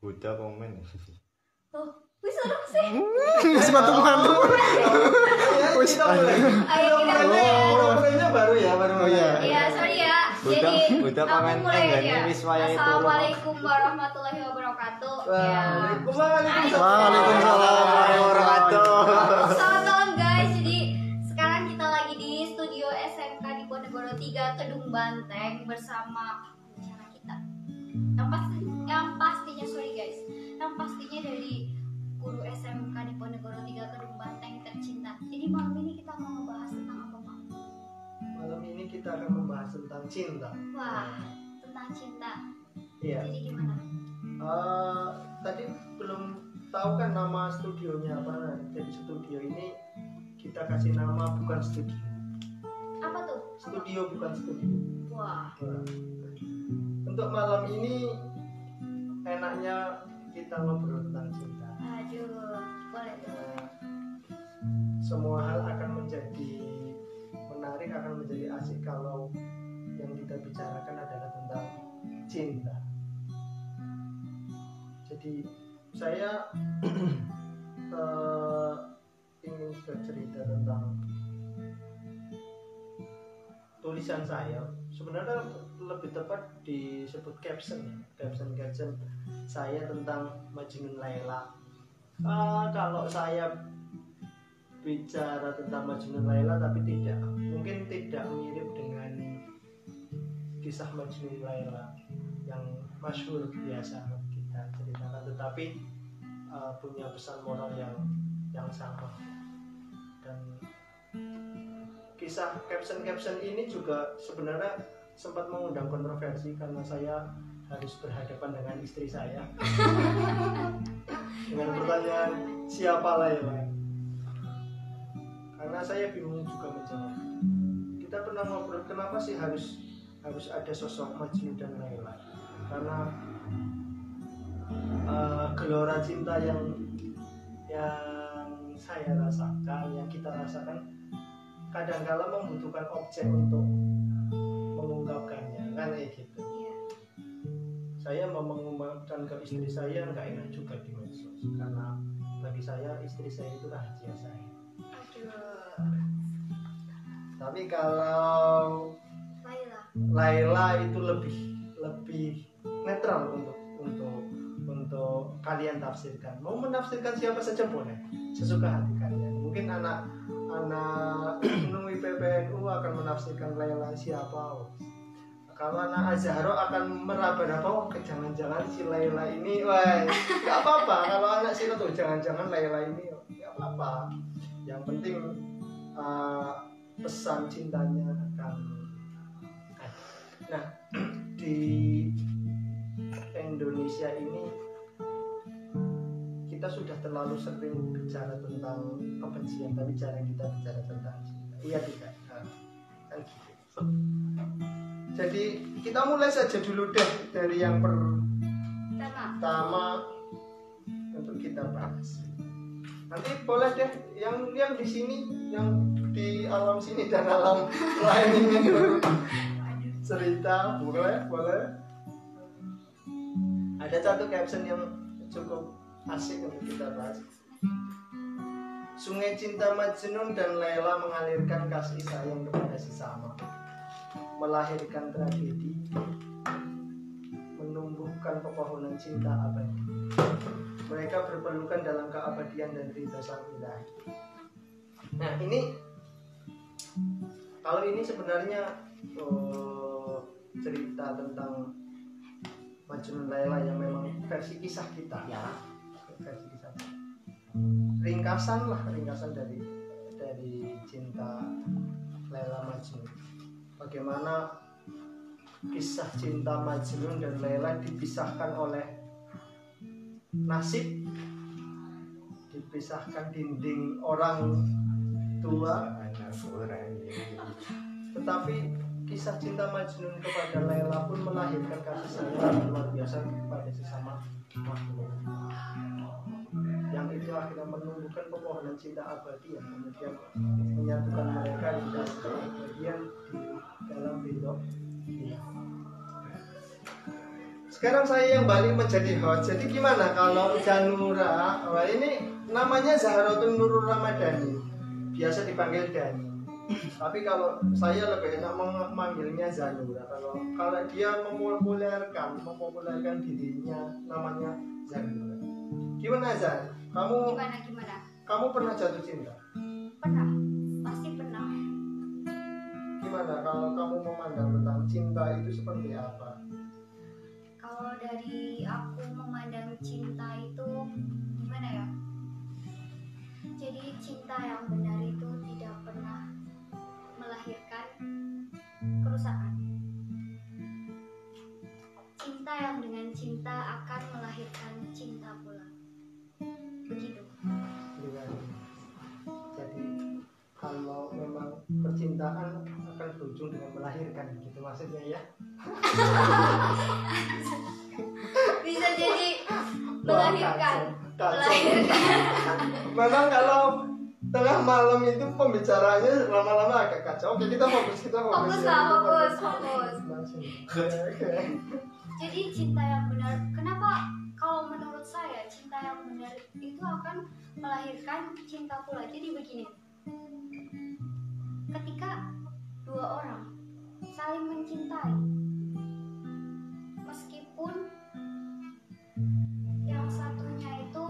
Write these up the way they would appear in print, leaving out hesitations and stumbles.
Udah komen. Oh, wis ora sih. Wis mantu-mantu. Wis Ayo kita mulai. Baru ya. Oh iya. Iya, sorry ya. Jadi Udah aku komen mulai enggak aja. nih wis wayahe turu. Assalamualaikum warahmatullahi wabarakatuh. Ya. Waalaikumsalam warahmatullahi wabarakatuh. Selamat malam guys. Jadi sekarang kita lagi di studio SMK di Ponegoro 3 Kedung Banteng bersama pengacara kita. Yang pastinya sorry guys. Yang pastinya dari guru SMK di Ponegoro 3 Kedung Banteng tercinta. Jadi malam ini kita mau ngebahas tentang apa, Pak? Malam ini kita akan membahas tentang cinta. Wah, tentang cinta. Iya. Jadi gimana? Tadi belum tahu kan nama studionya apa. Nah, jadi studio ini kita kasih nama bukan studio. Apa tuh? Studio bukan studio. Wah. Nah, untuk malam ini enaknya kita ngobrol tentang cinta. Aduh, boleh tuh. Nah, semua hal akan menjadi menarik, akan menjadi asik kalau yang kita bicarakan adalah tentang cinta. Jadi saya ingin bercerita tentang tulisan saya. Sebenarnya lebih tepat disebut caption saya tentang Majnun Laila. Kalau saya bicara tentang Majnun Laila tapi mungkin tidak mirip dengan kisah Majnun Laila yang masyhur biasa kita ceritakan, tetapi punya pesan moral yang sama. Dan kisah caption ini juga sebenarnya sempat mengundang kontroversi karena saya harus berhadapan dengan istri saya dengan pertanyaan siapa Laila. Karena saya bingung juga menjawab. Kita pernah ngobrol kenapa sih harus ada sosok Majnun dan Laila? Karena gelora cinta yang saya rasakan, yang kita rasakan, kadang-kala membutuhkan objek untuk mengungkapkannya, kan kayak gitu. Iya. Saya mau mengungkapkan ke istri saya nggak enak juga di medsos, karena bagi saya istri saya itu rahasia saya. Tapi kalau Laila itu lebih netral untuk kalian tafsirkan. Mau menafsirkan siapa saja boleh, sesuka hati kalian. Mungkin anak Nui PPNU akan menafsirkan Laila siapa. Kalau anak Azharo akan meraba-raba, jangan-jangan si Laila ini, wah, nggak apa-apa. Kalau anak Sino tuh jangan-jangan Laila ini, nggak apa-apa. Yang penting pesan cintanya akan. Nah, di Indonesia ini kita sudah terlalu sering bicara tentang kebencian, tapi jarang kita bicara tentang cinta. Iya tidak? Kan gitu. Jadi kita mulai saja dulu deh dari yang pertama untuk kita bahas. Nanti boleh deh yang di sini, yang di alam sini dan alam lain ini cerita, boleh. Ada satu caption yang cukup asik untuk kita bahas. Sungai cinta Majnun dan Laila mengalirkan kasih sayang kepada sesama, melahirkan tragedi, menumbuhkan pepohonan cinta abadi. Mereka berpelukan dalam keabadian dan ridha sang ilahi. Nah ini, kalau ini sebenarnya cerita tentang Majnun Laila yang memang versi kisah kita, ya, versi kisah. Ringkasan dari cinta Laila Majnun. Bagaimana kisah cinta Majnun dan Laila dipisahkan oleh nasib, dipisahkan dinding orang tua, tetapi kisah cinta Majnun kepada Laila pun melahirkan kasih sayang luar biasa kepada sesama makhluk, yang itu akhirnya menumbuhkan pepohonan cinta abadi yang kemudian menyatukan mereka di dalam keabadian di dalam ridho. sekarang saya yang balik menjadi host. Jadi gimana kalau Zanura? Wah, ini namanya Zahratul Nurul Ramadhani, biasa dipanggil Dani. Tapi kalau saya lebih enak memanggilnya Zanura. Kalau dia mempopulerkan dirinya namanya Zanura. Gimana Zan? Gimana? Kamu pernah jatuh cinta? Pernah, pasti pernah. Gimana kalau kamu memandang tentang cinta itu seperti apa? Kalau dari aku memandang cinta itu gimana ya? Jadi cinta yang benar itu tidak pernah melahirkan kerusakan. Cinta yang dengan cinta akan melahirkan cinta pula. Begitu. Jadi kalau memang percintaan akan berujung dengan melahirkan, gitu maksudnya ya? Bisa jadi melahirkan. Memang kalau tengah malam itu pembicaraannya lama-lama agak kacau. Oke, kita fokus Oke. Jadi cinta yang benar, kenapa kalau menurut saya cinta yang benar itu akan melahirkan cinta pula. Jadi begini, ketika dua orang saling mencintai, meskipun yang satunya itu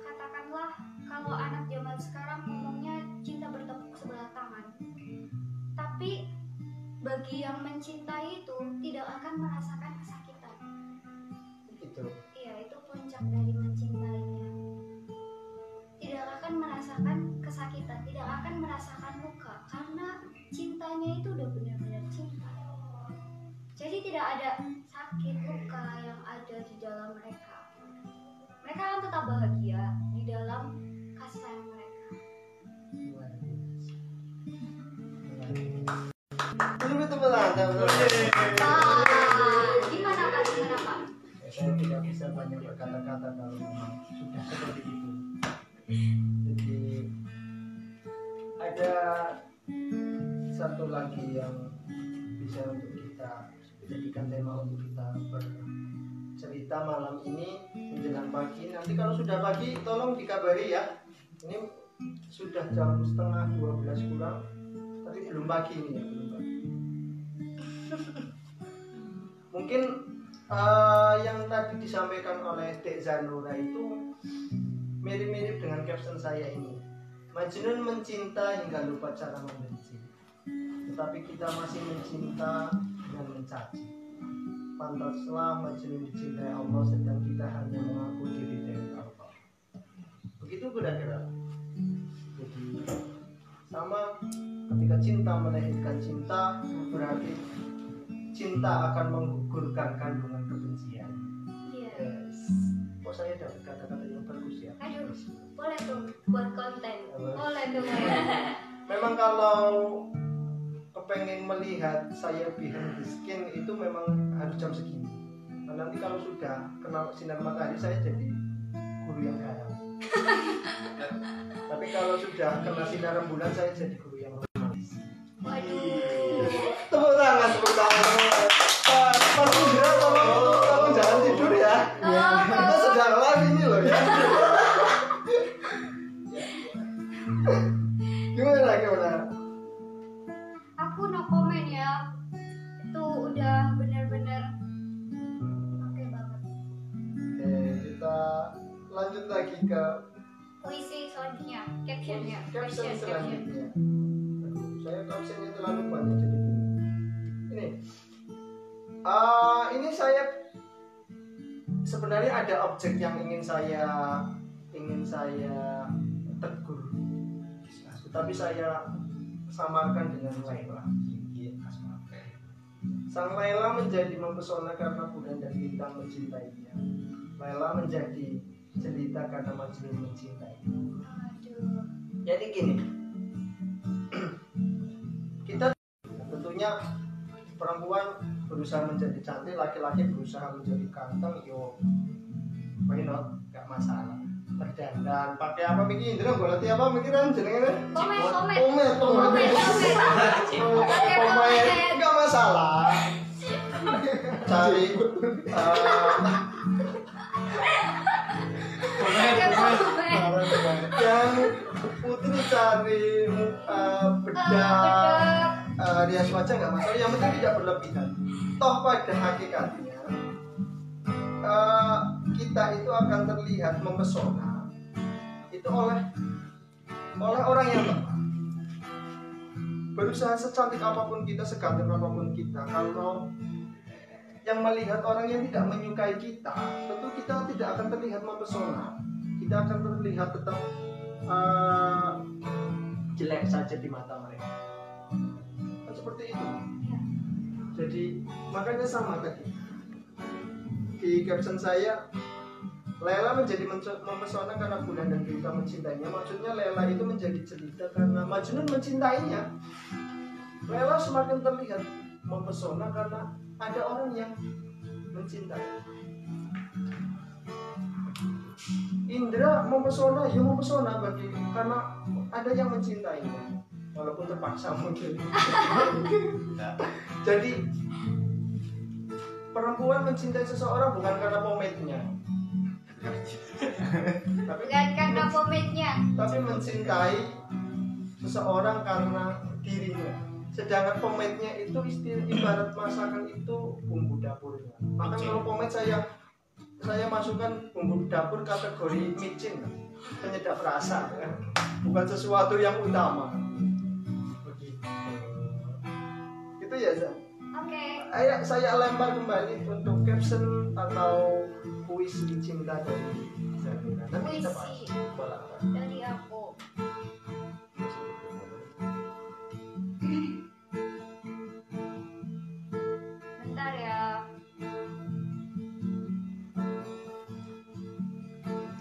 katakanlah kalau anak zaman sekarang ngomongnya cinta bertepuk sebelah tangan, tapi bagi yang mencintai itu tidak akan merasakan kesakitan. Gitu. Iya, itu puncak dari mencintainya. Tidak akan merasakan kesakitan, tidak akan merasakan luka, karena cintanya itu udah benar-benar cinta. Jadi tidak ada sakit luka yang ada di dalam mereka. Mereka akan tetap bahagia di dalam kasih sayang mereka. Betul Anda. Gimana Pak? Saya tidak bisa banyak berkata-kata kalau memang sudah seperti itu. Jadi ada satu lagi yang bisa untuk kita jadikan tema untuk kita bercerita malam ini menjelang pagi. Nanti kalau sudah pagi tolong dikabari ya. Ini sudah jam 11:30 kurang, tapi belum pagi ini ya, belum pagi. Mungkin yang tadi disampaikan oleh Dek Zanura itu mirip-mirip dengan caption saya ini. Majnun mencinta hingga lupa cara membenci, tetapi kita masih mencinta dengan mencaci. Pantaslah Majnun dicintai Allah, sedang kita hanya mengaku diri dari Allah. Begitu kira-kira. Jadi sama, ketika cinta melahirkan cinta, berarti cinta akan menggugurkan kandungan kebencian. Iya. Yes. Kok saya dapat kata-kata yang bagus ya? Aduh, boleh tuh buat konten. Boleh tuh. Memang kalau kepengen melihat saya behind the skin itu memang harus jam segini. Nah, nanti kalau sudah kenal sinar matahari saya jadi guru yang garam. Tapi kalau sudah kena sinar rembulan saya jadi guru yang romantis. Waduh. Tepuk tangan. Mas Indra, tolong jangan tidur ya. Kita sedang live ini loh ya. Gimana? Aku no comment ya. Itu udah benar-benar oke banget. Oke, kita lanjut lagi ke Puisi selanjutnya, captionnya. caption selanjutnya. Aduh, saya captionnya terlalu banyak jadi bingung. Ini saya sebenarnya ada objek yang ingin saya tegur, tapi saya samarkan dengan Laila. Sang Laila menjadi mempesona karena bulan dan bintang mencintainya. Laila menjadi jelita karena Majnun mencintai. Aduh. Jadi gini, kita tentunya perempuan berusaha menjadi cantik, laki-laki berusaha menjadi ganteng, yo why not, gak masalah. Berdandan, pakai apa mikir, Indra, gue latih apa mikiran jenengnya? Pomet. Gak masalah. cari yang putri cari bedak rias wajah nggak masalah, yang penting tidak berlebihan. Toh pada hakikatnya kita itu akan terlihat mempesona itu oleh orang yang tepat. Berusaha secantik apapun kita, seganteng apapun kita, kalau yang melihat orang yang tidak menyukai kita, tentu kita tidak akan terlihat mempesona. Kita akan terlihat tetap jelek saja di mata mereka. Kan seperti itu. Jadi makanya sama tadi di caption saya, Lela menjadi mempesona karena Bulan dan Rita mencintainya. Maksudnya Lela itu menjadi jelita karena Majnun mencintainya. Lela semakin terlihat mempesona karena ada orang yang mencintai. Indra mempesona, ya mempesona bagi karena ada yang mencintainya, walaupun terpaksa mungkin. Jadi perempuan mencintai seseorang bukan karena pomade-nya, Bukan karena pomade-nya. tapi mencintai seseorang karena dirinya. Sedangkan pomade-nya itu ibarat masakan itu bumbu dapurnya. Maka kalau pomade saya masukkan bumbu dapur kategori micin, penyedap rasa, kan? Bukan sesuatu yang utama. Begitu. Itu ya, Zan. Oke. Ayo saya lempar kembali untuk caption atau puisi cinta dari Zarina. Nanti kita bahas. Puisi dari aku. Bentar ya.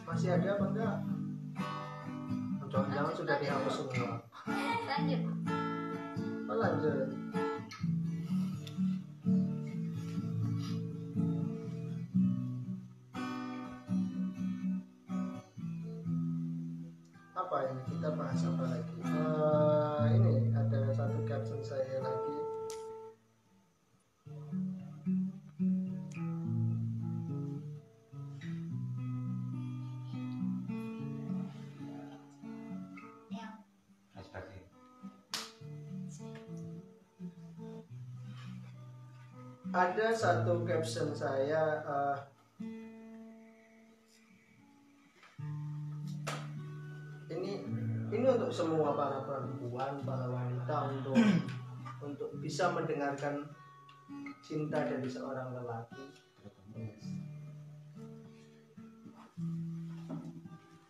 Masih ada apa enggak? Jangan-jangan sudah dihapus semua. Lanjut. Oh, lanjut. Apa ini? Kita bahas apa lagi? Ini ada satu caption saya lagi. Ada satu caption saya ini untuk semua para perempuan, para wanita untuk bisa mendengarkan cinta dari seorang lelaki.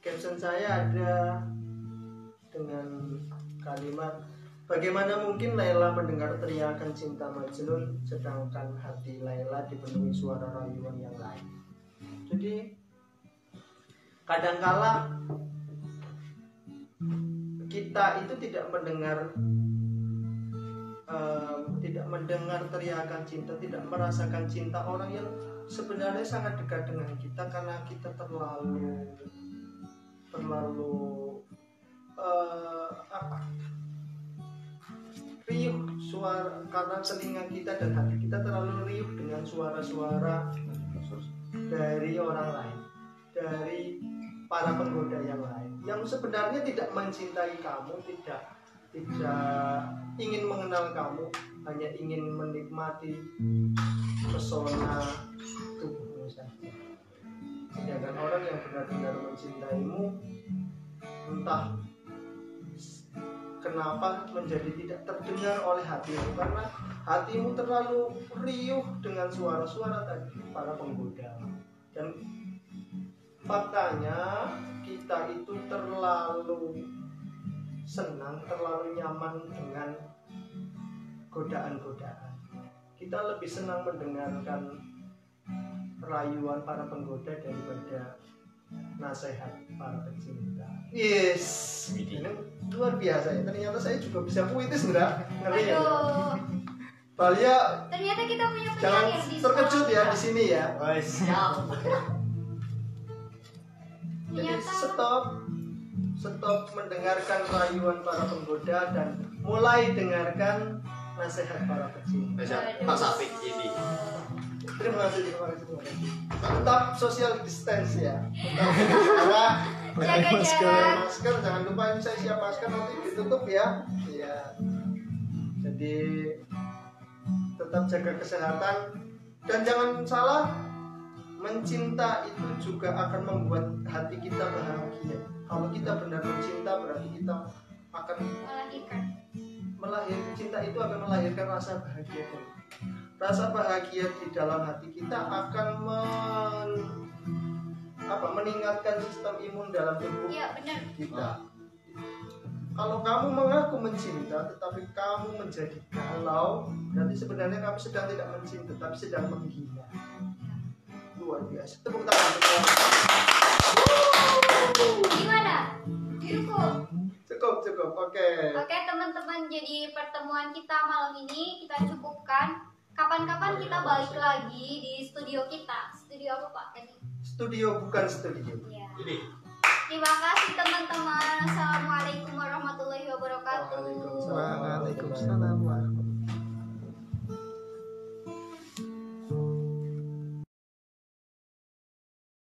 Caption saya ada dengan kalimat, bagaimana mungkin Layla mendengar teriakan cinta Majnun sedangkan hati Layla dipenuhi suara rayuan yang lain. Jadi kadangkala kita itu tidak mendengar teriakan cinta, tidak merasakan cinta orang yang sebenarnya sangat dekat dengan kita karena kita terlalu riuh suara, karena telinga kita dan hati kita terlalu riuh dengan suara-suara dari orang lain, dari para penggoda yang lain yang sebenarnya tidak mencintai kamu, tidak ingin mengenal kamu, hanya ingin menikmati pesona tubuhmu saja. Sedangkan orang yang benar-benar mencintaimu, entah kenapa menjadi tidak terdengar oleh hatimu, karena hatimu terlalu riuh dengan suara-suara tadi para penggoda. Dan faktanya kita itu terlalu senang, terlalu nyaman dengan godaan-godaan. Kita lebih senang mendengarkan rayuan para penggoda daripada nasihat para pecinta. Yes, ini luar biasa ya. Ternyata saya juga bisa puitis, enggak? Ngeri ya? Aduh. Balia, Ternyata kita punya jangan penyanyi di terkejut ya di Sumatera. sini ya. Siap. Jadi Ternyata stop mendengarkan rayuan para penggoda dan mulai dengarkan nasihat para pecinta. Pak Safik ini. Terima kasih. Tetap social distance ya. Tetap Jaga jarak. masker, jangan lupa saya siap masker nanti ditutup ya. Iya. Jadi tetap jaga kesehatan dan jangan salah, mencinta itu juga akan membuat hati kita bahagia. Kalau kita benar mencinta berarti kita akan cinta itu akan melahirkan rasa bahagia. Rasa bahagia di dalam hati kita akan meningkatkan sistem imun dalam tubuh kita. Kalau kamu mengaku mencinta tetapi kamu menjadi galau, berarti sebenarnya kamu sedang tidak mencinta tapi sedang menghina. Luar biasa. Tepuk tangan. Gimana? Cukup. Cukup. Oke, teman-teman, jadi pertemuan kita malam ini kita cukupkan. Kapan-kapan kita balik lagi di studio kita. Studio apa Pak tadi? Studio bukan studio. Iya. Terima kasih teman-teman. Assalamualaikum warahmatullahi wabarakatuh. Waalaikumsalam. Waalaikumsalam.